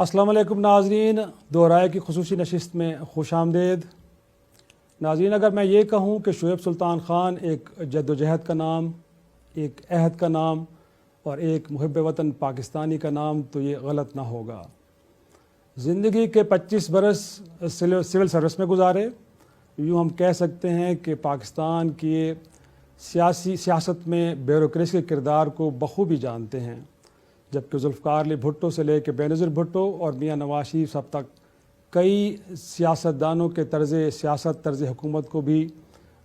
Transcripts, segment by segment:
السلام علیکم ناظرین، دورائے کی خصوصی نشست میں خوش آمدید۔ ناظرین، اگر میں یہ کہوں کہ شعیب سلطان خان ایک جد و جہد کا نام، ایک عہد کا نام اور ایک محب وطن پاکستانی کا نام تو یہ غلط نہ ہوگا۔ زندگی کے 25 برس سول سروس میں گزارے، یوں ہم کہہ سکتے ہیں کہ پاکستان کی سیاست میں بیوروکریسی کے کردار کو بخوبی جانتے ہیں، جبکہ ذوالفقار علی بھٹو سے لے کے بینظیر بھٹو اور میاں نواز شریف سب تک کئی سیاستدانوں کے طرز حکومت کو بھی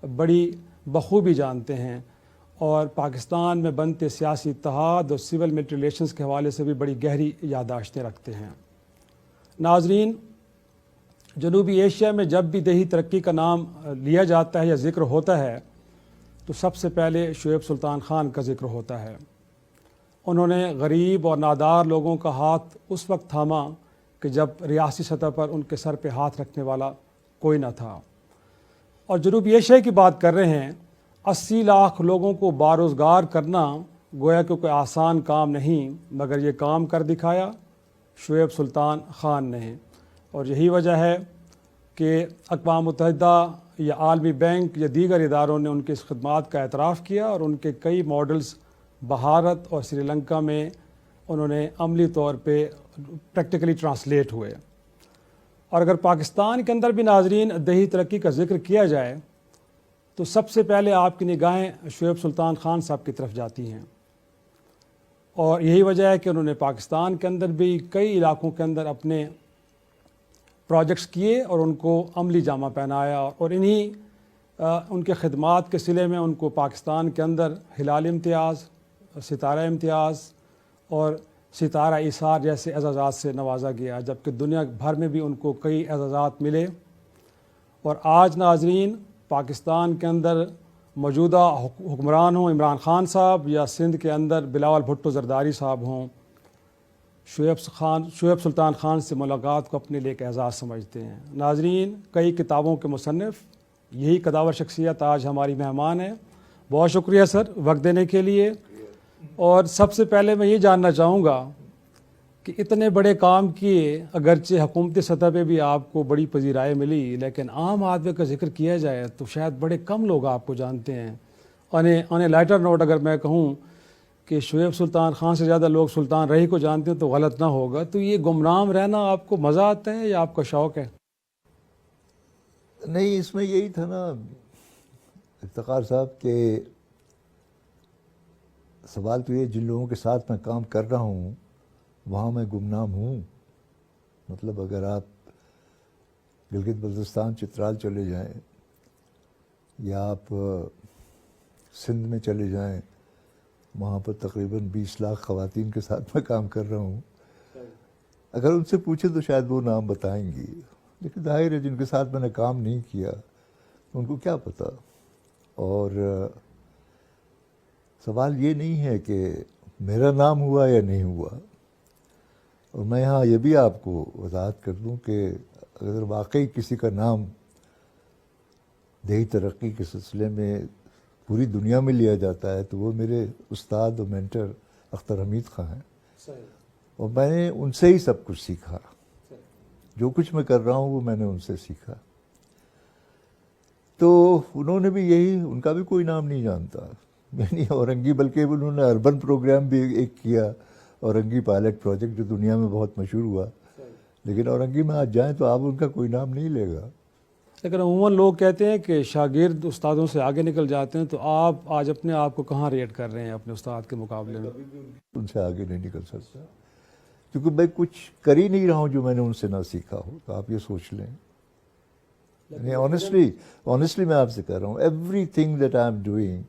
بڑی بخوبی جانتے ہیں، اور پاکستان میں بنتے سیاسی اتحاد اور سول ملٹری ریلیشنز کے حوالے سے بھی بڑی گہری یادداشتیں رکھتے ہیں۔ ناظرین، جنوبی ایشیا میں جب بھی دیہی ترقی کا نام لیا جاتا ہے یا ذکر ہوتا ہے تو سب سے پہلے شعیب سلطان خان کا ذکر ہوتا ہے۔ انہوں نے غریب اور نادار لوگوں کا ہاتھ اس وقت تھاما کہ جب ریاستی سطح پر ان کے سر پہ ہاتھ رکھنے والا کوئی نہ تھا، اور جنوبی ایشیا کی بات کر رہے ہیں۔ 80 لاکھ لوگوں کو باروزگار کرنا گویا کہ کوئی آسان کام نہیں، مگر یہ کام کر دکھایا شعیب سلطان خان نے، اور یہی وجہ ہے کہ اقوام متحدہ یا عالمی بینک یا دیگر اداروں نے ان کی اس خدمات کا اعتراف کیا، اور ان کے کئی ماڈلز بھارت اور سری لنکا میں انہوں نے عملی طور پہ پریکٹیکلی ٹرانسلیٹ ہوئے۔ اور اگر پاکستان کے اندر بھی ناظرین دیہی ترقی کا ذکر کیا جائے تو سب سے پہلے آپ کی نگاہیں شعیب سلطان خان صاحب کی طرف جاتی ہیں، اور یہی وجہ ہے کہ انہوں نے پاکستان کے اندر بھی کئی علاقوں کے اندر اپنے پروجیکٹس کیے اور ان کو عملی جامہ پہنایا، اور ان کے خدمات کے صلے میں ان کو پاکستان کے اندر ہلال امتیاز، ستارہ امتیاز اور ستارہ ایثار جیسے اعزازات سے نوازا گیا، جبکہ دنیا بھر میں بھی ان کو کئی اعزازات ملے۔ اور آج ناظرین، پاکستان کے اندر موجودہ حکمران ہوں عمران خان صاحب یا سندھ کے اندر بلاول بھٹو زرداری صاحب ہوں، شعیب سلطان خان سے ملاقات کو اپنے لیے ایک اعزاز سمجھتے ہیں۔ ناظرین، کئی کتابوں کے مصنف، یہی قداور شخصیت آج ہماری مہمان ہے۔ بہت شکریہ سر وقت دینے کے لیے، اور سب سے پہلے میں یہ جاننا چاہوں گا کہ اتنے بڑے کام کیے، اگرچہ حکومتی سطح پہ بھی آپ کو بڑی پذیرائی ملی، لیکن عام آدمی کا ذکر کیا جائے تو شاید بڑے کم لوگ آپ کو جانتے ہیں۔ آن اے لائٹر نوٹ اگر میں کہوں کہ شعیب سلطان خان سے زیادہ لوگ سلطان رہی کو جانتے ہیں تو غلط نہ ہوگا، تو یہ گمنام رہنا آپ کو مزہ آتا ہے یا آپ کا شوق ہے؟ نہیں، اس میں یہی تھا نا افتخار صاحب کہ سوال تو یہ جن لوگوں کے ساتھ میں کام کر رہا ہوں وہاں میں گمنام ہوں۔ مطلب اگر آپ گلگت بلتستان چترال چلے جائیں یا آپ سندھ میں چلے جائیں، وہاں پر تقریباً 20 لاکھ خواتین کے ساتھ میں کام کر رہا ہوں۔ اگر ان سے پوچھیں تو شاید وہ نام بتائیں گی، لیکن ظاہر ہے جن کے ساتھ میں نے کام نہیں کیا ان کو کیا پتہ۔ اور سوال یہ نہیں ہے کہ میرا نام ہوا یا نہیں ہوا، اور میں یہاں یہ بھی آپ کو وضاحت کر دوں کہ اگر واقعی کسی کا نام دیہی ترقی کے سلسلے میں پوری دنیا میں لیا جاتا ہے تو وہ میرے استاد و مینٹر اختر حمید خان ہیں، اور میں نے ان سے ہی سب کچھ سیکھا۔ جو کچھ میں کر رہا ہوں وہ میں نے ان سے سیکھا۔ تو انہوں نے بھی یہی، ان کا بھی کوئی نام نہیں جانتا، یعنی اورنگی، بلکہ انہوں نے اربن پروگرام بھی ایک کیا، اورنگی پائلٹ پروجیکٹ جو دنیا میں بہت مشہور ہوا، لیکن اورنگی میں آج جائیں تو آپ ان کا کوئی نام نہیں لے گا۔ لیکن عموماً لوگ کہتے ہیں کہ شاگرد استادوں سے آگے نکل جاتے ہیں، تو آپ آج اپنے آپ کو کہاں ریٹ کر رہے ہیں اپنے استاد کے مقابلے میں؟ ان سے آگے نہیں نکل سکتا، کیونکہ میں کچھ کر ہی نہیں رہا ہوں جو میں نے ان سے نہ سیکھا ہو، تو آپ یہ سوچ لیں۔ یعنی آنیسٹلی میں آپ سے کہہ رہا ہوں، every thing that I am doing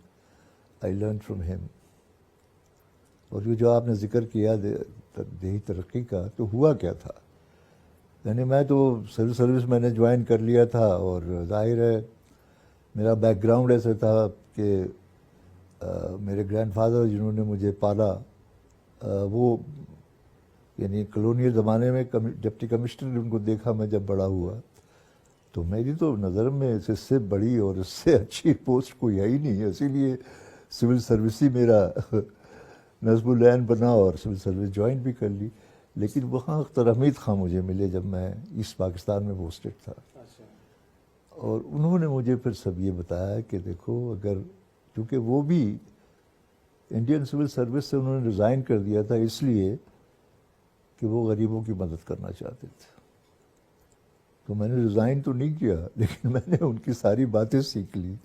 I learn from ہم۔ اور یہ جو آپ نے ذکر کیا دیہی ترقی کا، تو ہوا کیا تھا؟ یعنی میں تو سول سروس میں نے جوائن کر لیا تھا، اور ظاہر ہے میرا بیک گراؤنڈ ایسا تھا کہ میرے گرینڈ فادر جنہوں نے مجھے پالا، وہ یعنی کلونیل زمانے میں ڈپٹی کمشنر نے ان کو دیکھا میں جب بڑا ہوا، تو میری تو نظر میں اس سے بڑی اور اس سے اچھی پوسٹ کوئی ہے ہی نہیں، اسی لیے سول سروس ہی میرا نصب العین بنا اور سول سروس جوائن بھی کر لی۔ لیکن وہاں اختر حمید خان مجھے ملے جب میں ایسٹ پاکستان میں پوسٹڈ تھا، اور انہوں نے مجھے پھر سب یہ بتایا کہ دیکھو اگر، کیونکہ وہ بھی انڈین سول سروس سے انہوں نے ریزائن کر دیا تھا اس لیے کہ وہ غریبوں کی مدد کرنا چاہتے تھے، تو میں نے ریزائن تو نہیں کیا لیکن میں نے ان کی ساری باتیں سیکھ لی،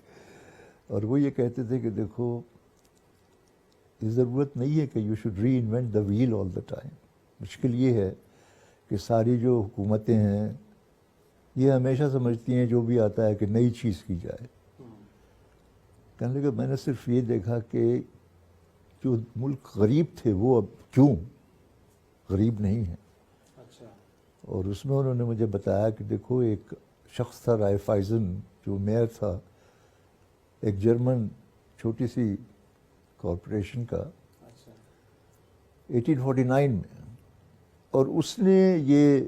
اور وہ یہ کہتے تھے کہ دیکھو یہ ضرورت نہیں ہے کہ you should reinvent the wheel all the time, مشکل یہ ہے کہ ساری جو حکومتیں ہیں یہ ہمیشہ سمجھتی ہیں جو بھی آتا ہے کہ نئی چیز کی جائے۔ کہنے لگا میں نے صرف یہ دیکھا کہ جو ملک غریب تھے وہ اب کیوں غریب نہیں ہیں، اور اس میں انہوں نے مجھے بتایا کہ دیکھو ایک شخص تھا رائف آئزن جو میئر تھا ایک جرمن چھوٹی سی کارپوریشن کا 1849 میں، اور اس نے یہ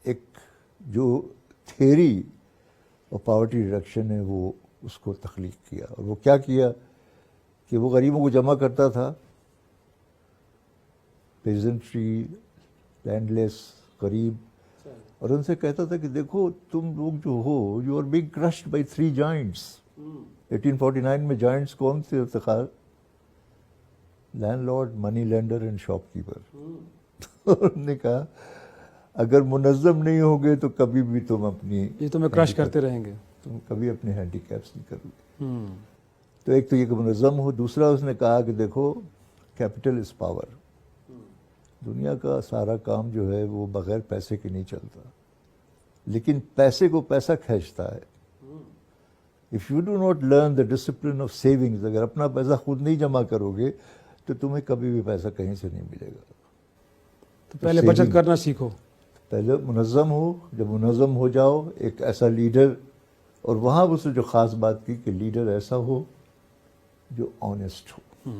ایک جو تھیری اور پاورٹی ریڈکشن ہے وہ اس کو تخلیق کیا، اور وہ کیا کیا کہ وہ غریبوں کو جمع کرتا تھا، پیزنٹری، لینڈ لیس غریب، اور ان سے کہتا تھا کہ دیکھو تم لوگ جو ہو you are being crushed by 3 giants. 1849 میں جائنٹس کون تھے Iftikhar? Landlord, money lender and shopkeeper. انہوں نے کہا اگر منظم نہیں ہوگے تو کبھی بھی تم اپنی، یہ تمہیں کرش کرتے رہیں گے، تم کبھی اپنے ہینڈی کیپس نہیں کرو گے۔ تو ایک تو یہ کہ منظم ہو، دوسرا اس نے کہا کہ دیکھو کیپٹل از پاور، دنیا کا سارا کام جو ہے وہ بغیر پیسے کے نہیں چلتا، لیکن پیسے کو پیسہ کھینچتا ہے۔ If you do not learn the discipline of savings, اگر اپنا پیسہ خود نہیں جمع کرو گے تو تمہیں کبھی بھی پیسہ کہیں سے نہیں ملے گا۔ تو پہلے بچت کرنا سیکھو، پہلے منظم ہو، جب منظم ہو جاؤ ایک ایسا لیڈر، اور وہاں اس نے جو خاص بات کی کہ لیڈر ایسا ہو جو آنیسٹ ہو،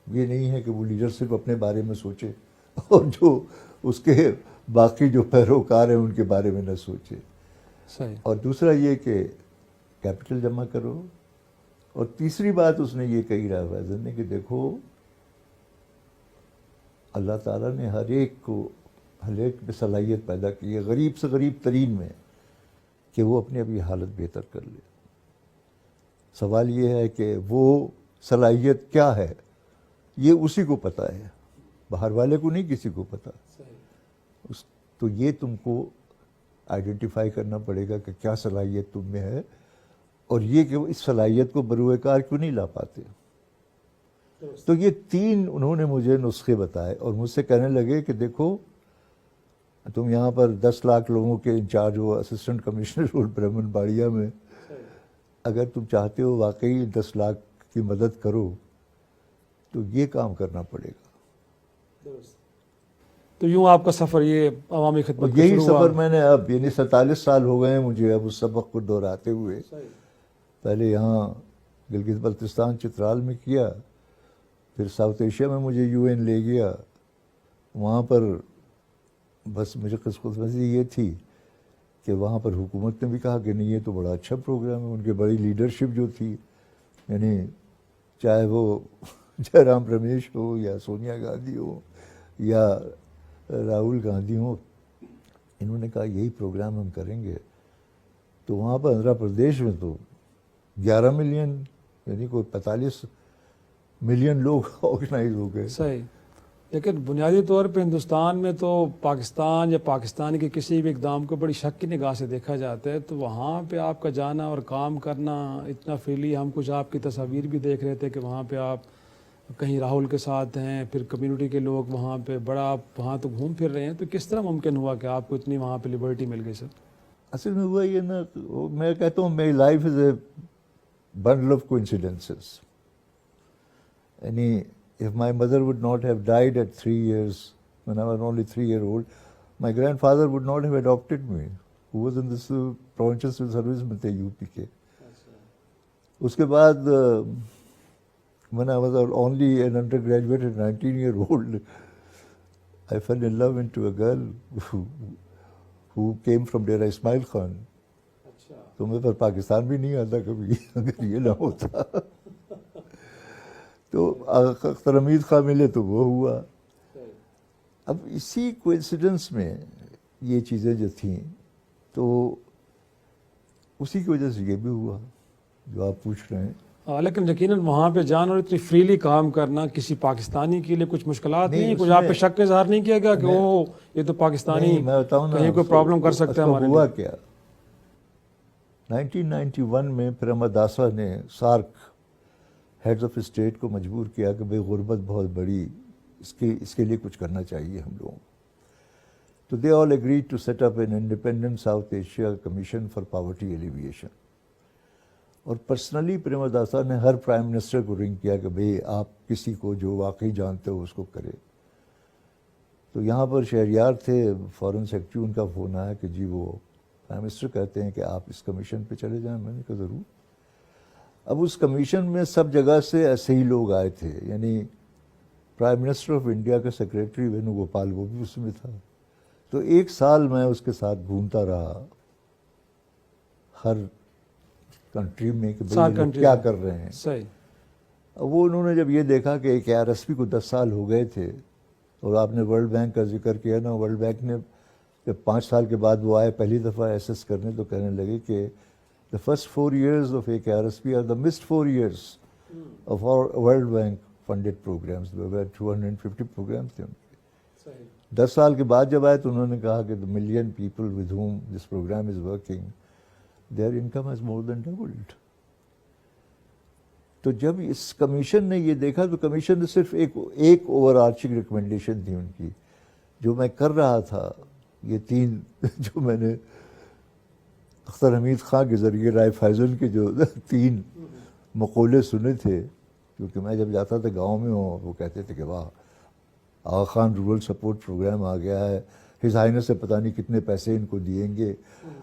یہ نہیں ہے کہ وہ لیڈر صرف اپنے بارے میں سوچے اور جو اس کے باقی جو پیروکار ہیں ان کے بارے میں نہ سوچے۔ صحیح۔ اور دوسرا یہ کہ کیپٹل جمع کرو، اور تیسری بات اس نے یہ کہی رائف آئزن نے کہ دیکھو اللہ تعالیٰ نے ہر ایک میں صلاحیت پیدا کی ہے، غریب سے غریب ترین میں، کہ وہ اپنی ابھی حالت بہتر کر لے۔ سوال یہ ہے کہ وہ صلاحیت کیا ہے یہ اسی کو پتہ ہے، باہر والے کو نہیں کسی کو پتہ۔ تو یہ تم کو آئیڈینٹیفائی کرنا پڑے گا کہ کیا صلاحیت تم میں ہے، اور یہ کہ اس صلاحیت کو بروئے کار کیوں نہیں لا پاتے۔ تو یہ 3 انہوں نے مجھے نسخے بتائے، اور مجھ سے کہنے لگے کہ دیکھو تم یہاں پر 10 لاکھ لوگوں کے انچارج ہو، اسسٹنٹ کمشنر ہو برہمن باڑیا میں، اگر تم چاہتے ہو واقعی 10 لاکھ کی مدد کرو تو یہ کام کرنا پڑے گا۔ تو یوں آپ کا سفر یہ عوامی خدمت کا یہی شروع ہوا۔ سفر میں نے اب یعنی 47 سال ہو گئے ہیں مجھے اب اس سبق کو دہراتے ہوئے۔ پہلے یہاں گلگت بلتستان چترال میں کیا، پھر ساؤتھ ایشیا میں مجھے UN لے گیا، وہاں پر بس مجھے قسمتی یہ تھی کہ وہاں پر حکومت نے بھی کہا کہ نہیں یہ تو بڑا اچھا پروگرام ہے، ان کی بڑی لیڈرشپ جو تھی، یعنی چاہے وہ جے رام رمیش ہو یا سونیا گاندھی ہو یا راہل گاندھی ہو، انہوں نے کہا یہی پروگرام ہم کریں گے۔ تو وہاں پر آندھرا پردیش میں تو 11 ملین یعنی کوئی 45 ملین لوگ آرگنائز ہو گئے۔ صحیح، لیکن بنیادی طور پہ ہندوستان میں تو پاکستان یا پاکستان کے کسی بھی اقدام کو بڑی شک کی نگاہ سے دیکھا جاتا ہے، تو وہاں پہ آپ کا جانا اور کام کرنا اتنا فریلی، ہم کچھ آپ کی تصاویر بھی دیکھ رہے تھے کہ وہاں پہ آپ کہیں راہل کے ساتھ ہیں، پھر کمیونٹی کے لوگ وہاں پہ بڑا آپ وہاں تو گھوم پھر رہے ہیں، تو کس طرح ممکن ہوا کہ آپ کو اتنی وہاں پہ لبرٹی مل گئی؟ سر اصل میں ہوا یہ نا، میں کہتا ہوں میری life is a bundle of coincidences. یعنی if my mother would not have died at 3 years, when I was only 3-year-old, my grandfather would not have adopted me, who was in this provincial civil service میں تھے UP کے۔ اس کے بعد when I was only an undergraduate at 19-year-old, I fell in love into a girl who came from Dera Ismail Khan. تو میں پر پاکستان بھی نہیں آتا کبھی اگر یہ نہ ہوتا۔ تو اختر حمید خان ملے تو وہ ہوا، اب اسی کوئنسیڈنس میں یہ چیزیں جو تھیں تو اسی کی وجہ سے یہ بھی ہوا جو آپ پوچھ رہے ہیں. لیکن یقیناً وہاں پہ جانا اور اتنی فریلی کام کرنا کسی پاکستانی کے لیے کچھ مشکلات نہیں، نہیں، اس کچھ آپ میں- پہ شک کا اظہار نہیں کیا گیا کہ وہ یہ تو پاکستانی نہیں، میں بتاؤں نا کہیں کوئی پرابلم کر سکتا ہے ہمارے ہوا لیے؟ کیا 1991 میں پریمداسا نے سارک ہیڈز آف اسٹیٹ کو مجبور کیا کہ بھئی غربت بہت بڑی، اس کے لیے کچھ کرنا چاہیے ہم لوگوں کو. تو they all agreed to set up an independent South Asia commission for poverty alleviation. اور پرسنلی پریمداسا نے ہر پرائم منسٹر کو رنگ کیا کہ بھئی آپ کسی کو جو واقعی جانتے ہو اس کو کرے. تو یہاں پر شہریار تھے، فارن سیکرٹری، ان کا فون آیا کہ جی وہ پرائم منسٹر کہتے ہیں کہ آپ اس کمیشن پہ چلے جائیں. میں نے کہا ضرور. اب اس کمیشن میں سب جگہ سے ایسے ہی لوگ آئے تھے، یعنی پرائم منسٹر آف انڈیا کا سیکریٹری وینو گوپال وہ بھی اس میں تھا. تو 1 سال میں اس کے ساتھ گھومتا رہا ہر کنٹری میں کہ بھئی یہ لوگ کیا کر رہے ہیں. صحیح. اب وہ انہوں نے جب یہ دیکھا کہ ایک ARSP کو 10 سال ہو گئے تھے، اور آپ نے ورلڈ بینک کا ذکر کیا نا، ورلڈ بینک نے جب 5 سال کے بعد وہ آئے پہلی دفعہ ایسیس کرنے تو کہنے لگے کہ the first 4 years of ایک ARSP are the missed 4 years of our World Bank funded programs. There were 250 programs تھے ان کے. 10 سال کے بعد جب آئے تو انہوں نے کہا کہ the million people with whom this program is working, their income has more than doubled. تو جب اس کمیشن نے یہ دیکھا تو کمیشن نے صرف ایک اوور آرچنگ ریکمنڈیشن تھی ان کی، جو میں کر رہا تھا. یہ 3 جو میں نے اختر حمید خان کے ذریعے رائے فیضل کے جو 3 مقولے سنے تھے، کیونکہ میں جب جاتا تھا گاؤں میں وہ کہتے تھے کہ واہ آغا خان رورل سپورٹ پروگرام آ گیا ہے، ہز ہائنس سے پتہ نہیں کتنے پیسے ان کو دیں گے،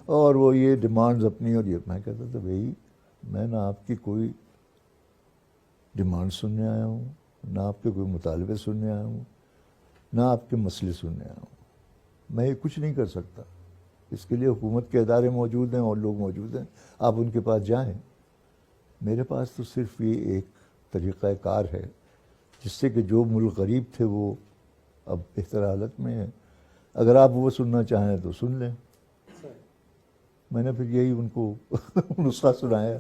اور وہ یہ ڈیمانڈز اپنی. اور یہ میں کہتا تھا بھائی میں نہ آپ کی کوئی ڈیمانڈ سننے آیا ہوں، نہ آپ کے کوئی مطالبے سننے آیا ہوں، نہ آپ کے مسئلے سننے آیا ہوں. میں یہ کچھ نہیں کر سکتا. اس کے لیے حکومت کے ادارے موجود ہیں اور لوگ موجود ہیں، آپ ان کے پاس جائیں. میرے پاس تو صرف یہ ایک طریقہ کار ہے جس سے کہ جو ملک غریب تھے وہ اب بہتر حالت میں ہیں. اگر آپ وہ سننا چاہیں تو سن لیں. میں نے پھر یہی ان کو نسخہ سنایا.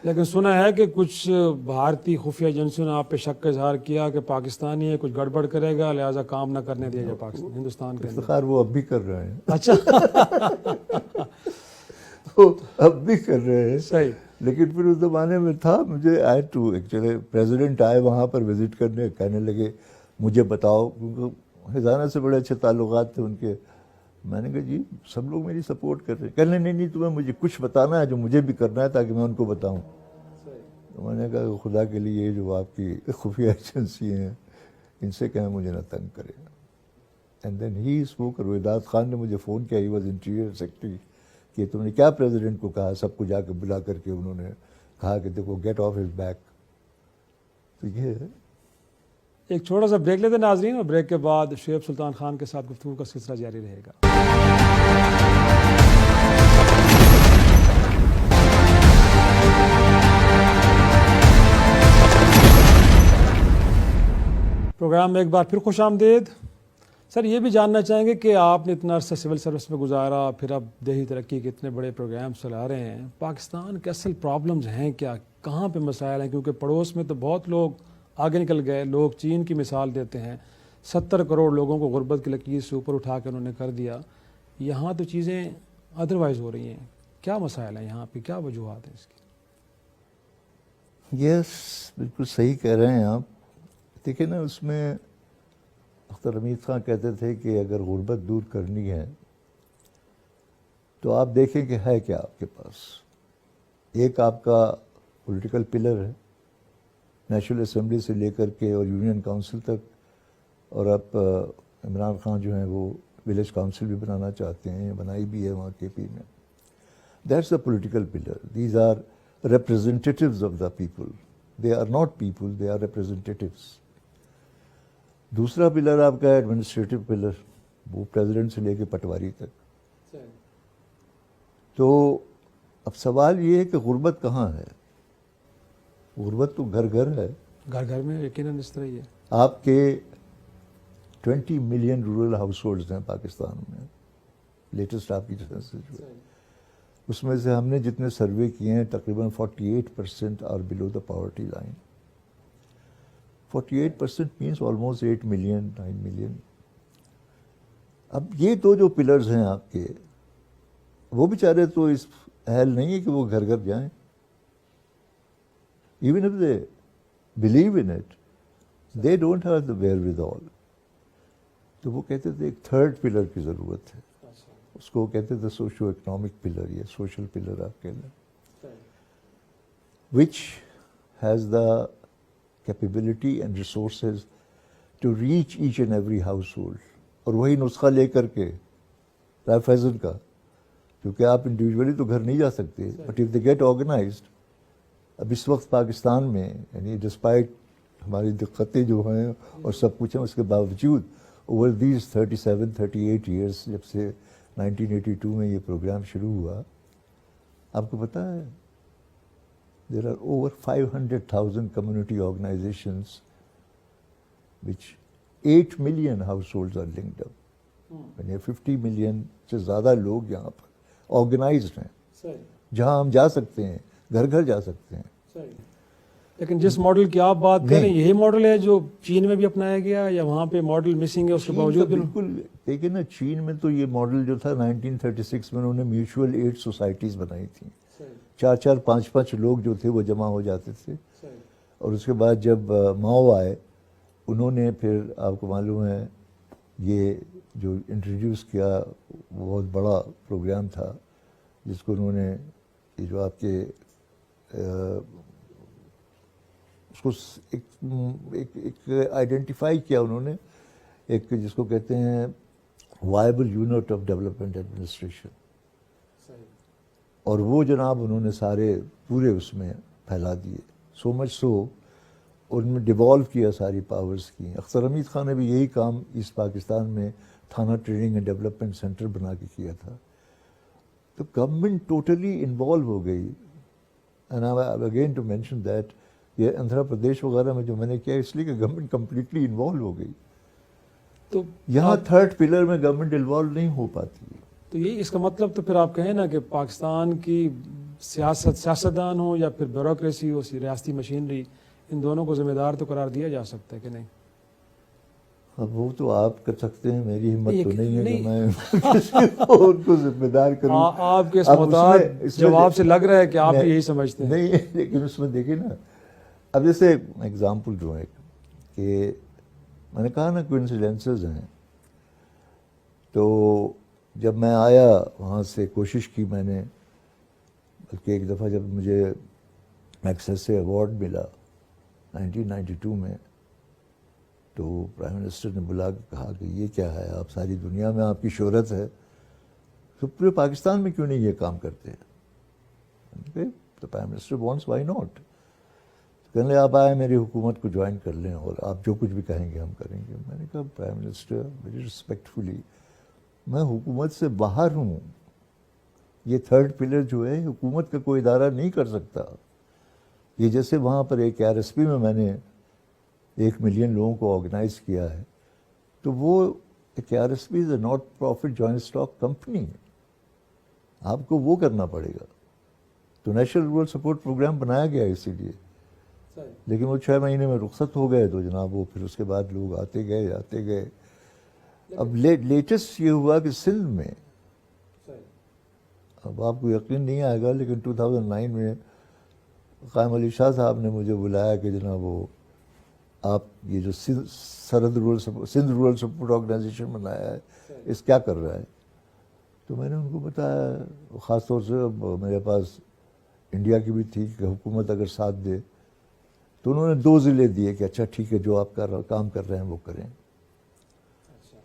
لیکن سنا ہے کہ کچھ بھارتی خفیہ ایجنسیوں نے آپ پہ شک کا اظہار کیا کہ پاکستانی ہے، کچھ گڑبڑ کرے گا، لہٰذا کام نہ کرنے دیا جائے پاکستان ہندوستان کے اندر. افتخار وہ اب بھی کر رہے ہیں. اچھا. وہ اب بھی کر رہے ہیں. صحیح. لیکن پھر اس زمانے میں تھا مجھے آئے ٹو ایکچولی پریزیڈنٹ آئے وہاں پر وزٹ کرنے، کہنے لگے مجھے بتاؤ، کیونکہ خزانہ سے بڑے اچھے تعلقات تھے ان کے. میں نے کہا جی سب لوگ میری سپورٹ کر رہے ہیں. کہنے نہیں تمہیں مجھے کچھ بتانا ہے جو مجھے بھی کرنا ہے تاکہ میں ان کو بتاؤں. تو میں نے کہا کہ خدا کے لیے یہ جو آپ کی خفیہ ایجنسی ہیں ان سے کہیں مجھے نہ تنگ کرے. And then he spoke. Roedad Khan نے مجھے فون کیا، ہی واز انٹیریئر سیکرٹری، کہ تم نے کیا پریزیڈنٹ کو کہا. سب کو جا کے بلا کر کے انہوں نے کہا کہ دیکھو گیٹ آف ہز بیک. تو یہ ہے. ایک چھوٹا سا بریک لیتے ناظرین، اور بریک کے بعد شعیب سلطان خان کے ساتھ گفتگو کا سلسلہ جاری رہے گا. پروگرام میں ایک بار پھر خوش آمدید. سر یہ بھی جاننا چاہیں گے کہ آپ نے اتنا عرصہ سول سروس میں گزارا، پھر اب دیہی ترقی کے اتنے بڑے پروگرام چلا رہے ہیں، پاکستان کے اصل پرابلمز ہیں کیا، کہاں پہ مسائل ہیں؟ کیونکہ پڑوس میں تو بہت لوگ آگے نکل گئے. لوگ چین کی مثال دیتے ہیں، 70 کروڑ لوگوں کو غربت کی لکیر سے اوپر اٹھا کے انہوں نے کر دیا. یہاں تو چیزیں ادروائز ہو رہی ہیں. کیا مسائل ہیں یہاں پہ، کیا وجوہات ہیں اس کی؟ یس بالکل صحیح کہہ رہے ہیں آپ. دیکھیں نا اس میں اختر حمید خان کہتے تھے کہ اگر غربت دور کرنی ہے تو آپ دیکھیں کہ ہے کیا آپ کے پاس. ایک آپ کا پولیٹیکل پلر ہے، نیشنل اسمبلی سے لے کر کے اور یونین کونسل تک، اور اب عمران خان جو ہیں وہ ولیج کونسل بھی بنانا چاہتے ہیں، بنائی بھی ہے وہاں KP میں. That's the political pillar. These are representatives of the people. They are not people, they are representatives. دوسرا پلر آپ کا ہے ایڈمنسٹریٹو پلر، وہ پریزیڈنٹ سے لے کے پٹواری تک. تو اب سوال یہ ہے کہ غربت کہاں ہے؟ غربت تو گھر گھر ہے. گھر گھر میں یقیناً اس طرح ہی ہے. آپ کے 20 ملین رورل ہاؤس ہولڈز ہیں پاکستان میں، لیٹسٹ آپ کی سینسس جو ہے اس میں سے ہم نے جتنے سروے کیے ہیں تقریباً 48% are below the poverty line. 48% means almost 8 million 9 million. اب یہ دو جو پلرز ہیں آپ کے، وہ بیچارے تو اس اہل نہیں ہے کہ وہ گھر گھر جائیں. Even if they believe in it they don't have the where with all. تو وہ کہتے تھے ایک تھرڈ پلر کی ضرورت ہے، اس کو کہتے تھے سوشو اکنامک پلر یا سوشل پلر آپ کہہ لیں، which has the capability and resources to reach each and every household. اور وہی نسخہ لے کر کے رائے فیضن کا، کیونکہ آپ انڈیویجولی تو گھر نہیں جا سکتے، but if they get organised. اب اس وقت پاکستان میں یعنی ڈسپائٹ ہماری دقتیں جو ہیں اور سب کچھ ہیں، اس کے باوجود اوور دیز 37-38 ایئرس جب سے 1982 میں یہ پروگرام شروع ہوا، آپ کو پتہ ہے there are over 500,000 community organisations which 8 million households are linked up. یعنی 50 ملین سے زیادہ لوگ یہاں پر آرگنائزڈ ہیں، جہاں ہم جا سکتے ہیں، گھر گھر جا سکتے ہیں. لیکن جس ماڈل کی آپ بات کر رہے ہیں یہی ماڈل ہے جو چین میں بھی اپنایا گیا یا وہاں پہ ماڈل مسنگ ہے اس کے باوجود بھی؟ بالکل. دیکھیں نا چین میں تو یہ ماڈل جو تھا 1936 میں انہوں نے میوچول ایڈ سوسائٹیز بنائی تھیں، 4-4 5-5 لوگ جو تھے وہ جمع ہو جاتے تھے. اور اس کے بعد جب ماؤ آئے انہوں نے پھر آپ کو معلوم ہے یہ جو انٹروڈیوس کیا بہت بڑا پروگرام تھا جس کو انہوں نے یہ جو آپ کے اس کو ایک آئیڈینٹیفائی کیا انہوں نے، ایک جس کو کہتے ہیں viable unit of development administration. اور وہ جناب انہوں نے سارے پورے اس میں پھیلا دیے. سو مچ سو ان میں ڈیوالو کیا ساری پاورز کی. اختر حمید خان نے بھی یہی کام ایسٹ پاکستان میں تھانہ ٹریننگ اینڈ ڈیولپمنٹ سینٹر بنا کے کیا تھا. تو گورنمنٹ ٹوٹلی انوالو ہو گئی. And I again to mention that یہ آندھرا پردیش وغیرہ میں جو میں نے کیا اس لیے کہ گورنمنٹ کمپلیٹلی انوالو ہو گئی. تو یہاں تھرڈ پلر میں گورنمنٹ انوالو نہیں ہو پاتی. تو یہ اس کا مطلب تو پھر آپ کہیں نا کہ پاکستان کی سیاستدان ہو یا پھر بیوروکریسی ہو، ریاستی مشینری، ان دونوں کو ذمہ دار تو قرار دیا جا سکتا ہے کہ نہیں؟ اب وہ تو آپ کر سکتے ہیں، میری ہمت تو نہیں ہے کہ میں کسی اور کو ذمہ دار کروں. آپ کے اس محتاط جواب سے لگ رہا ہے کہ آپ یہی سمجھتے ہیں. نہیں، لیکن اس میں دیکھیں نا، اب جیسے ایگزامپل جو ہے کہ میں نے کہا نا کوئنسیڈنسز ہیں. تو جب میں آیا وہاں سے کوشش کی میں نے، بلکہ ایک دفعہ جب مجھے ایکسیس سے ایوارڈ ملا 1992 میں، تو پرائم منسٹر نے بلا کے کہا کہ یہ کیا ہے، آپ ساری دنیا میں آپ کی شہرت ہے، تو پورے پاکستان میں کیوں نہیں یہ کام کرتے؟ تو prime minister wants, why not. کہنے لگے آپ آئے میری حکومت کو جوائن کر لیں اور آپ جو کچھ بھی کہیں گے ہم کریں گے. میں نے کہا پرائم منسٹر ویری ریسپیکٹفلی، میں حکومت سے باہر ہوں. یہ تھرڈ پلر جو ہے حکومت کا کوئی ادارہ نہیں کر سکتا. یہ جیسے وہاں پر ایک RSP میں نے 1 ملین لوگوں کو آرگنائز کیا ہے، تو وہ ایک RSP is a not profit joint stock company, آپ کو وہ کرنا پڑے گا. تو نیشنل رورل سپورٹ پروگرام بنایا گیا اسی لیے، لیکن وہ 6 مہینے میں رخصت ہو گئے. تو جناب وہ پھر اس کے بعد لوگ آتے گئے. اب لیٹسٹ یہ ہوا کہ سندھ میں، اب آپ کو یقین نہیں آئے گا لیکن 2009 میں قائم علی شاہ صاحب نے مجھے بلایا کہ جناب وہ آپ یہ جو سندھ رورل سپورٹ آرگنائزیشن بنایا ہے اس کیا کر رہا ہے. تو میں نے ان کو بتایا، خاص طور سے میرے پاس انڈیا کی بھی تھی کہ حکومت اگر ساتھ دے، تو انہوں نے 2 ضلع دیے کہ اچھا ٹھیک ہے جو آپ کام کر رہے ہیں وہ کریں.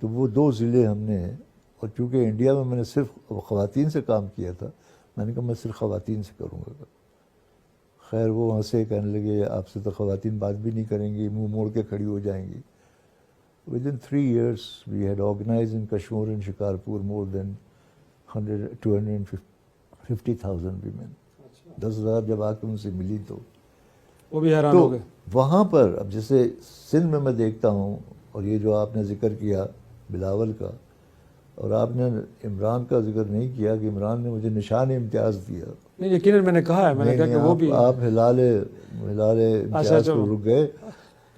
تو وہ 2 ضلع ہم نے، اور چونکہ انڈیا میں نے صرف خواتین سے کام کیا تھا، میں نے کہا میں صرف خواتین سے کروں گا. خیر وہ وہاں سے کہنے لگے آپ سے تو خواتین بات بھی نہیں کریں گی، منہ موڑ کے کھڑی ہو جائیں گی. Within 3 years we had organized in Kashmir and Shikarpur more than 250,000 women. 10,000 جب آ کے ان سے ملی تو وہ بھی حیران ہو گئے. وہاں پر اب جیسے سندھ میں دیکھتا ہوں اور یہ جو آپ نے ذکر کیا بلاول کا، اور آپ نے عمران کا ذکر نہیں کیا کہ عمران نے مجھے نشان امتیاز دیا. نہیں یقیناً میں نے کہا ہے، میں نے کہا کہ وہ بھی آپ ہلال امتیاز کو رک گئے،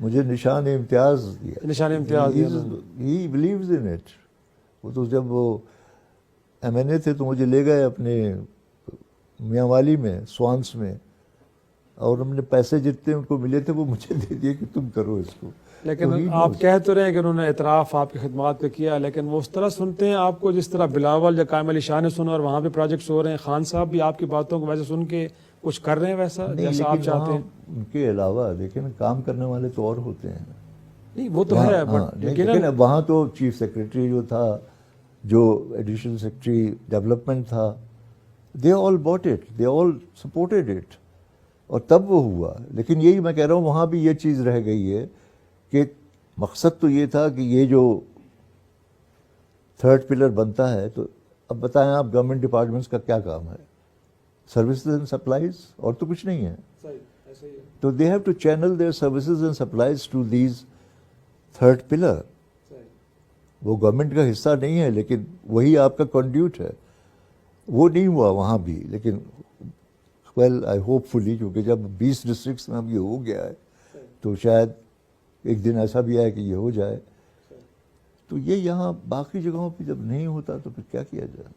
مجھے نشان امتیاز دیا. نشان امتیاز دیا. He believes in it. وہ تو جب وہ ایم این اے تھے تو مجھے لے گئے اپنے میاں والی میں، سوانس میں، اور ہم نے پیسے جتنے ان کو ملے تھے وہ مجھے دے دیے کہ تم کرو اس کو. لیکن آپ کہہ تو رہے ہیں کہ انہوں نے اعتراف آپ کی خدمات پہ کیا، لیکن وہ اس طرح سنتے ہیں آپ کو جس طرح بلاول یا قائم علی شاہ نے سنا اور وہاں پہ پروجیکٹس ہو رہے ہیں. خان صاحب بھی آپ کی باتوں کو ویسے سن کے کچھ کر رہے ہیں ویسا جیسا آپ چاہتے ہیں؟ ان کے علاوہ دیکھیں کام کرنے والے تو اور ہوتے ہیں. نہیں وہ تو ہے، لیکن وہاں تو چیف سیکرٹری جو تھا، جو ایڈیشنل سیکرٹری ڈیولپمنٹ تھا، they all bought it, they all supported it, اور تب وہ ہوا. لیکن یہی میں کہہ رہا ہوں وہاں بھی یہ چیز رہ گئی ہے کہ مقصد تو یہ تھا کہ یہ جو تھرڈ پلر بنتا ہے، تو اب بتائیں آپ گورنمنٹ ڈپارٹمنٹس کا کیا کام ہے؟ سروسز اینڈ سپلائز، اور تو کچھ نہیں ہے. تو they have to channel their services and supplies to these third pillar. وہ گورنمنٹ کا حصہ نہیں ہے لیکن وہی آپ کا کنڈیوٹ ہے. وہ نہیں ہوا وہاں بھی. لیکن ویل آئی ہوپ فلی، کیونکہ جب 20 ڈسٹرکٹس میں اب یہ ہو گیا ہے تو شاید ایک دن ایسا بھی آئے کہ یہ ہو جائے. تو یہ یہاں باقی جگہوں پہ جب نہیں ہوتا تو پھر کیا کیا جائے.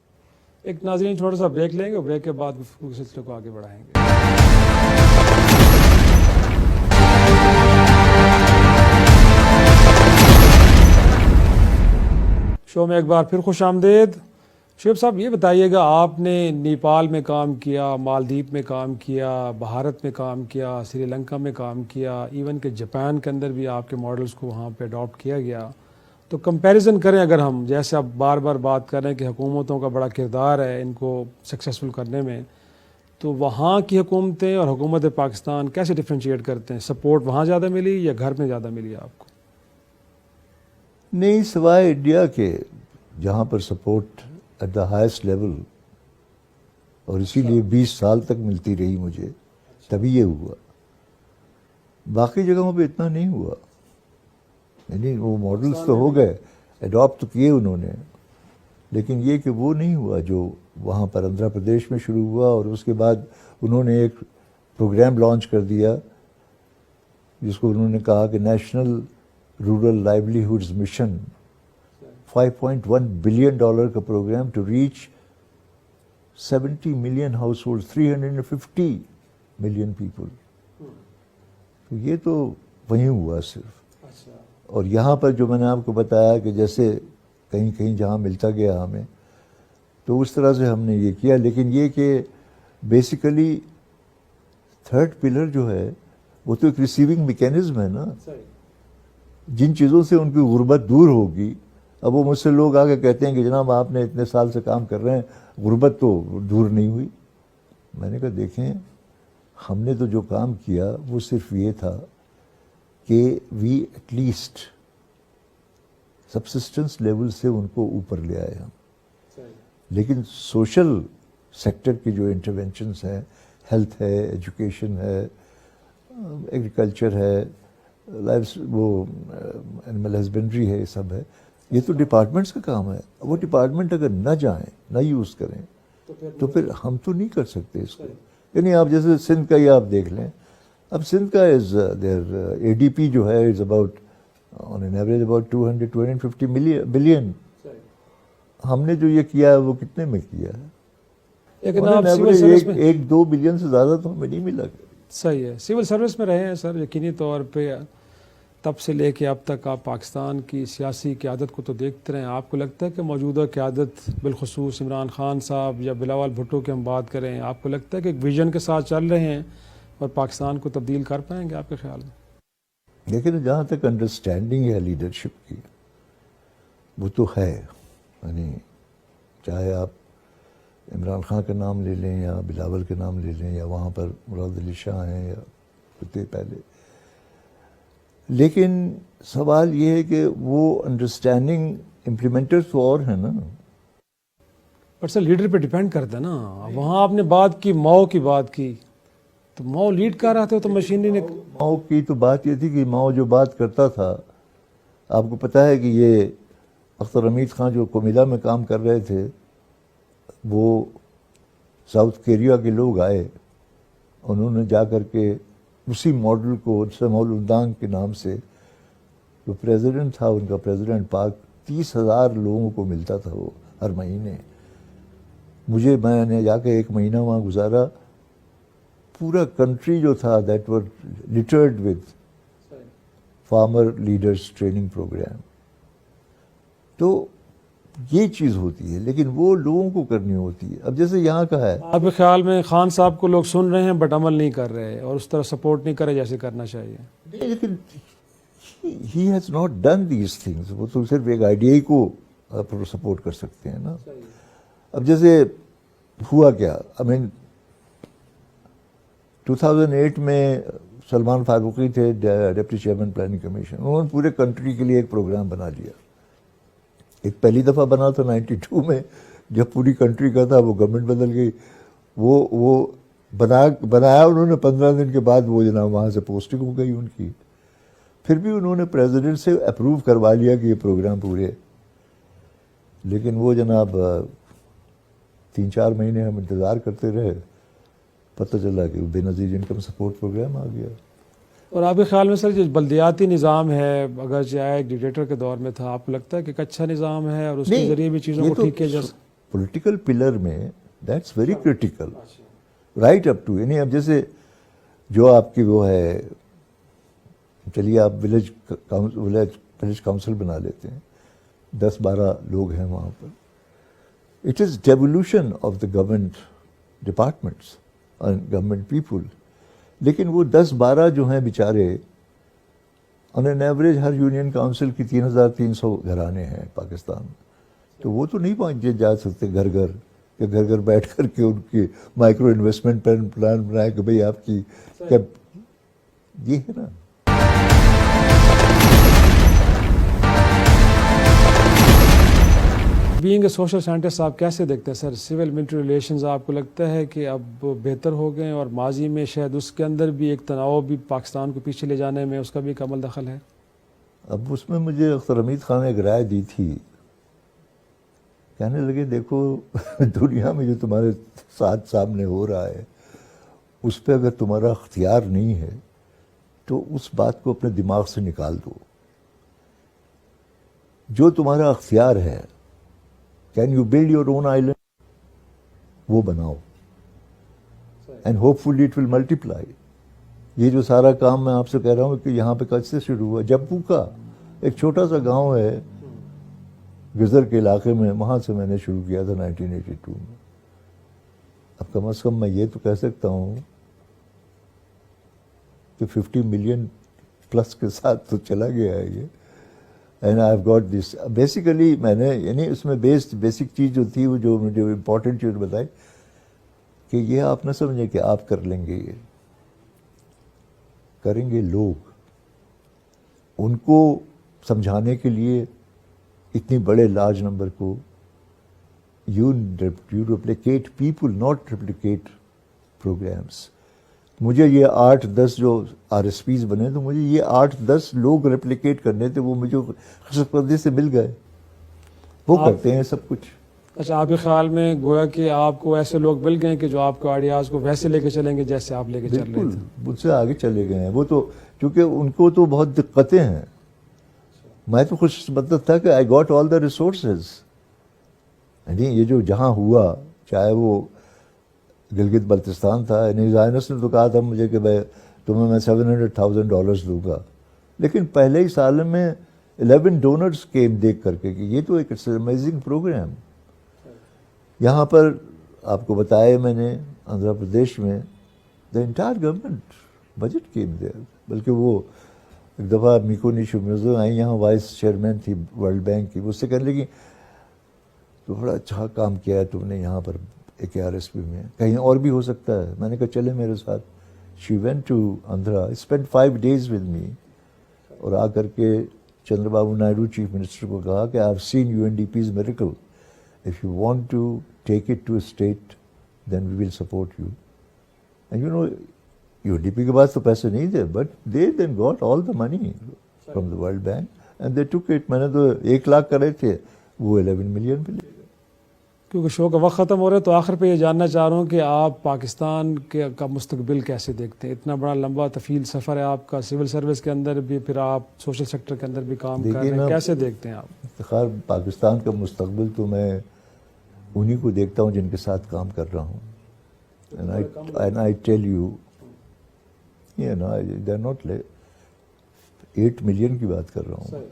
ایک ناظرین چھوٹا سا بریک لیں گے، اور بریک کے بعد گفتگو کے سلسلے کو آگے بڑھائیں گے. شو میں ایک بار پھر خوش آمدید. شعیب صاحب یہ بتائیے گا، آپ نے نیپال میں کام کیا، مالدیپ میں کام کیا، بھارت میں کام کیا، سری لنکا میں کام کیا، ایون کہ جاپان کے اندر بھی آپ کے ماڈلز کو وہاں پہ اڈاپٹ کیا گیا. تو کمپیریزن کریں اگر ہم، جیسے آپ بار بار بات کر رہے ہیں کہ حکومتوں کا بڑا کردار ہے ان کو سکسیسفل کرنے میں، تو وہاں کی حکومتیں اور حکومت پاکستان کیسے ڈفرینشیٹ کرتے ہیں؟ سپورٹ وہاں زیادہ ملی یا گھر میں زیادہ ملی آپ کو؟ نہیں، سوائے انڈیا کے جہاں پر support at the highest level, اور اسی لیے 20 سال تک ملتی رہی مجھے، تبھی یہ ہوا. باقی جگہوں پہ اتنا نہیں ہوا. یعنی وہ ماڈلز تو ہو گئے، اڈاپٹ تو کیے انہوں نے، لیکن یہ کہ وہ نہیں ہوا جو وہاں پر آندھرا پردیش میں شروع ہوا. اور اس کے بعد انہوں نے ایک پروگرام لانچ کر دیا جس کو انہوں نے کہا کہ national rural livelihoods mission, $5.1 billion کا programme to reach 70 million household, 350 million people. تو یہ تو وہیں ہوا صرف. اور یہاں پر جو میں نے آپ کو بتایا کہ جیسے کہیں کہیں جہاں ملتا گیا ہمیں، تو اس طرح سے ہم نے یہ کیا. لیکن یہ کہ بیسیکلی تھرڈ پلر جو ہے وہ تو ایک ریسیونگ میکینزم ہے نا. جن چیزوں سے ان کی غربت دور ہوگی. اب وہ مجھ سے لوگ آگے کہتے ہیں کہ جناب آپ نے اتنے سال سے کام کر رہے ہیں، غربت تو دور نہیں ہوئی. میں نے کہا دیکھیں، ہم نے تو جو کام کیا وہ صرف یہ تھا کہ وی ایٹ لیسٹ سبسسٹنس لیول سے ان کو اوپر لے آئے ہم. لیکن سوشل سیکٹر کی جو انٹرونشنس ہیں، ہیلتھ ہے، ایجوکیشن ہے، ایگریکلچر ہے، وہ اینیمل ہسبینڈری ہے، یہ سب ہے. یہ تو ڈپارٹمنٹس کا کام ہے. وہ ڈپارٹمنٹ اگر نہ جائیں، نہ یوز کریں تو پھر ہم تو نہیں کر سکتے اس کو. یعنی آپ جیسے سندھ کا ہی آپ دیکھ لیں. اب سندھ کا دیئر اے ڈی پی جو ہے is about on an average about 250 billion. ہم نے جو یہ کیا ہے وہ کتنے میں کیا ہے؟ لیکن آپ سول سروس میں 1-2 بلین سے زیادہ تو ہمیں نہیں ملا. صحیح ہے، سول سروس میں رہے ہیں سر یقینی طور پہ. تب سے لے کے اب تک آپ پاکستان کی سیاسی قیادت کو تو دیکھتے رہے ہیں. آپ کو لگتا ہے کہ موجودہ قیادت بالخصوص عمران خان صاحب یا بلاول بھٹو کی ہم بات کریں، آپ کو لگتا ہے کہ ایک ویژن کے ساتھ چل رہے ہیں اور پاکستان کو تبدیل کر پائیں گے آپ کے خیال میں؟ لیکن جہاں تک انڈرسٹینڈنگ ہے لیڈرشپ کی، وہ تو ہے. یعنی چاہے آپ عمران خان کا نام لے لیں یا بلاول کے نام لے لیں یا وہاں پر مراد علی شاہ ہیں یا کتے پہلے. لیکن سوال یہ ہے کہ وہ انڈرسٹینڈنگ امپلیمنٹر تو اور ہیں نا. پر سر لیڈر پہ ڈیپینڈ کرتا ہے نا. وہاں آپ نے بات کی ماؤ کی بات کی، تو ماؤ لیڈ کر رہا تھا تو مشینری نے. ماؤ کی تو بات یہ تھی کہ ماؤ جو بات کرتا تھا آپ کو پتہ ہے کہ یہ اختر حمید خان جو کومیلا میں کام کر رہے تھے وہ ساؤتھ کوریا کے لوگ آئے, انہوں نے جا کر کے اسی ماڈل کو سمول اندانگ کے نام سے, جو پریزیڈنٹ تھا ان کا پریزیڈنٹ پاک, 30,000 لوگوں کو ملتا تھا وہ ہر مہینے. میں نے جا کے 1 مہینہ وہاں گزارا, پورا کنٹری جو تھا that were littered with former leaders training program. تو یہ چیز ہوتی ہے, لیکن وہ لوگوں کو کرنی ہوتی ہے. اب جیسے یہاں کا ہے, آپ کے خیال میں خان صاحب کو لوگ سن رہے ہیں بٹ عمل نہیں کر رہے اور اس طرح سپورٹ نہیں کرے جیسے کرنا چاہیے؟ لیکن he has not done these things. وہ تو صرف ایک آئیڈیا ہی کو سپورٹ کر سکتے ہیں نا. اب جیسے ہوا کیا, آئی مین 2008 میں سلمان فاروقی تھے ڈپٹی چیئرمین پلاننگ کمیشن, انہوں نے پورے کنٹری کے لیے ایک پروگرام بنا لیا. ایک پہلی دفعہ بنا تھا 92 میں, جب پوری کنٹری کا تھا, وہ گورنمنٹ بدل گئی. وہ بنایا انہوں نے, 15 دن کے بعد وہ جناب وہاں سے پوسٹنگ ہو گئی ان کی. پھر بھی انہوں نے پریزیڈنٹ سے اپروو کروا لیا کہ یہ پروگرام پورے, لیکن وہ جناب 3-4 مہینے ہم انتظار کرتے رہے, پتہ چلا کہ بے نظیر انکم سپورٹ پروگرام آ گیا. اور آپ کے خیال میں سر جو بلدیاتی نظام ہے, اگر چاہے ایک ڈکٹیٹر کے دور میں تھا, آپ کو لگتا ہے کہ ایک اچھا نظام ہے اور اس کے ذریعے بھی چیزوں کو ٹھیک کیا جا سکتا؟ پولیٹیکل پلر میں that's very critical right up to, یعنی اب جیسے جو آپ کی وہ ہے, چلیے آپ ولیج کاؤنسل بنا لیتے ہیں, 10-12 لوگ ہیں وہاں پر. It is devolution of the government departments and government people. لیکن وہ 10-12 جو ہیں بیچارے, آن این ایوریج ہر یونین کاؤنسل کی 3,300 گھرانے ہیں پاکستان میں, تو وہ تو نہیں پہنچے جا سکتے گھر گھر, کہ گھر گھر بیٹھ کر کے ان کی مائکرو انویسٹمنٹ پلان بنائے کہ بھئی آپ کی کیا, یہ ہے نا. بینگ اے سوشل سائنٹسٹ آپ کیسے دیکھتے ہیں سر سول ملٹری ریلیشنز؟ آپ کو لگتا ہے کہ اب بہتر ہو گئے اور ماضی میں شاید اس کے اندر بھی ایک تناؤ بھی پاکستان کو پیچھے لے جانے میں اس کا بھی ایک عمل دخل ہے؟ اب اس میں مجھے اختر حمید خان نے ایک رائے دی تھی, کہنے لگے دیکھو دنیا میں جو تمہارے ساتھ سامنے ہو رہا ہے اس پہ اگر تمہارا اختیار نہیں ہے تو اس بات کو اپنے دماغ سے نکال دو. جو تمہارا اختیار ہے, can you build your own island, وہ بناؤ, and hope fully it will multiply. یہ جو سارا کام میں آپ سے کہہ رہا ہوں کہ یہاں پہ کج سے شروع ہوا, جبو کا ایک چھوٹا سا گاؤں ہے گزر کے علاقے میں, وہاں سے میں نے شروع کیا تھا 1982 میں. اب کم از کم میں یہ تو کہہ سکتا ہوں کہ 50 ملین پلس کے ساتھ تو چلا گیا ہے یہ. And I have got this basically, میں نے یعنی اس میں بیسک چیز جو تھی, وہ جو مجھے امپورٹنٹ چیز بتائی کہ یہ آپ نہ سمجھیں کہ آپ کر لیں گے, یہ کریں گے لوگ. ان کو سمجھانے کے لیے اتنی بڑے لارج نمبر کو, you replicate people not replicate programmes. مجھے یہ 8-10 جو آر ایس پیز بنے, تو مجھے یہ 8-10 لوگ ریپلیکیٹ کرنے تھے, وہ مجھے خشک پردے سے مل گئے, وہ کرتے ہیں سب کچھ. اچھا, آپ کے خیال میں گویا کہ آپ کو ایسے لوگ مل گئے کہ جو آپ کے آئیڈیاز کو ویسے لے کے چلیں گے جیسے آپ لے کے چل رہے تھے؟ بالکل مجھ سے آگے چلے گئے ہیں وہ تو, چونکہ ان کو تو بہت دقتیں ہیں. میں تو خوش قسمت تھا کہ I got all the resources. یعنی یہ جو جہاں ہوا, چاہے وہ گلگت بلتستان تھا, یعنی زائنس نے تو کہا تھا مجھے کہ بھائی تمہیں میں $700,000 دوں گا, لیکن پہلے ہی سال میں 11 ڈونرز کیم دیکھ کر کے کہ یہ تو ایک امیزنگ پروگرام. یہاں پر آپ کو بتایا میں نے, آندھرا پردیش میں the entire government budget came there. بلکہ وہ ایک دفعہ میکو نیشو مرزو آئی یہاں, وائس چیئرمین تھی ورلڈ بینک کی, وہ اس سے کہنے لگی تو بڑا اچھا کام کیا ہے تم نے یہاں پر ایک آر ایس پی میں, کہیں اور بھی ہو سکتا ہے. میں نے کہا چلے میرے ساتھ. She went to Andhra, spend 5 days with me, اور آ کر کے چندر بابو نائیڈو چیف منسٹر کو کہا کہ I have seen UNDP's miracle. If you want to take it to a state, then we will support you. And you know, UNDP کے پاس تو پیسے نہیں تھے, but they then got all the money from the World Bank. And they took it. میں نے تو 1 لاکھ کرے تھے, وہ 11 ملین پہ لے گئے. کیونکہ شو کا وقت ختم ہو رہا ہے تو آخر پہ یہ جاننا چاہ رہا ہوں کہ آپ پاکستان کا مستقبل کیسے دیکھتے ہیں؟ اتنا بڑا لمبا طویل سفر ہے آپ کا, سول سروس کے اندر بھی, پھر آپ سوشل سیکٹر کے اندر بھی کام کر رہے ہیں, کیسے دیکھتے ہیں آپ؟ خیر پاکستان کا مستقبل تو میں انہی کو دیکھتا ہوں جن کے ساتھ کام کر رہا ہوں. And I tell you, they're not like 8 million کی بات کر رہا ہوں.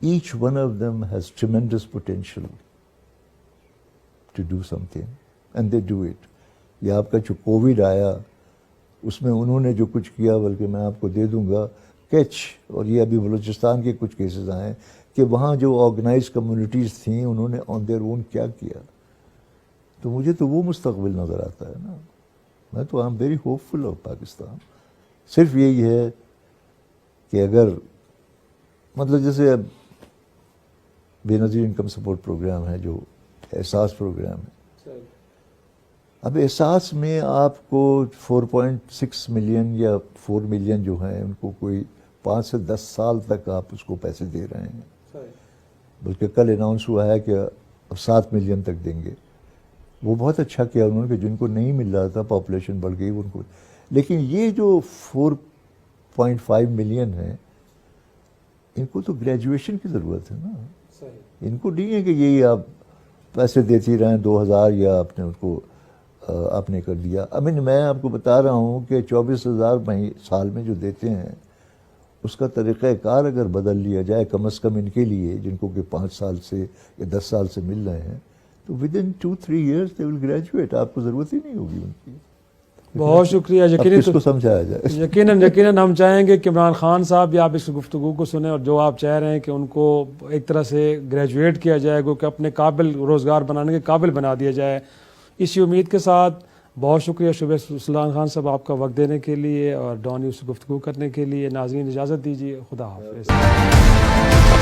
Each one of them has tremendous potential to do something and they do it. یہ آپ کا جو کووڈ آیا اس میں انہوں نے جو کچھ کیا, بلکہ میں آپ کو دے دوں گا کیچ, اور یہ ابھی بلوچستان کے کچھ کیسز آئے کہ وہاں جو آرگنائز کمیونٹیز تھیں انہوں نے آن دیئر اون کیا کیا. تو مجھے تو وہ مستقبل نظر آتا ہے نا. میں تو I am very hopeful of Pakistan. صرف یہی ہے کہ اگر مطلب جیسے اب بے نظیر انکم سپورٹ پروگرام ہے, جو احساس پروگرام ہے, اب احساس میں آپ کو 4.6 ملین یا 4 ملین جو ہیں ان کو کوئی 5 سے 10 سال تک آپ اس کو پیسے دے رہے ہیں. بلکہ کل اناؤنس ہوا ہے کہ اب 7 ملین تک دیں گے. وہ بہت اچھا کیا انہوں نے کہ جن کو نہیں مل رہا تھا, پاپولیشن بڑھ گئی ان کو. لیکن یہ جو 4.5 ملین ہیں ان کو تو گریجویشن کی ضرورت ہے نا. ان کو نہیں ہے کہ یہی آپ پیسے دیتی رہیں 2000 یا آپ نے ان کو آپ نے کر دیا. میں آپ کو بتا رہا ہوں کہ 24,000 سال میں جو دیتے ہیں اس کا طریقہ کار اگر بدل لیا جائے کم از کم ان کے لیے جن کو کہ 5 سال سے یا 10 سال سے مل رہے ہیں, تو with in 2-3 years they will graduate. آپ کو ضرورت ہی نہیں ہوگی ان کی. بہت شکریہ. کس کو سمجھایا جائے. یقیناً ہم چاہیں گے کہ عمران خان صاحب بھی آپ اس گفتگو کو سنیں, اور جو آپ چاہ رہے ہیں کہ ان کو ایک طرح سے گریجویٹ کیا جائے گا, کہ اپنے قابل روزگار بنانے کے قابل بنا دیا جائے. اسی امید کے ساتھ بہت شکریہ شعیب سلطان خان صاحب آپ کا وقت دینے کے لیے اور ڈان نیوز سے گفتگو کرنے کے لیے. ناظرین اجازت دیجیے, خدا حافظ.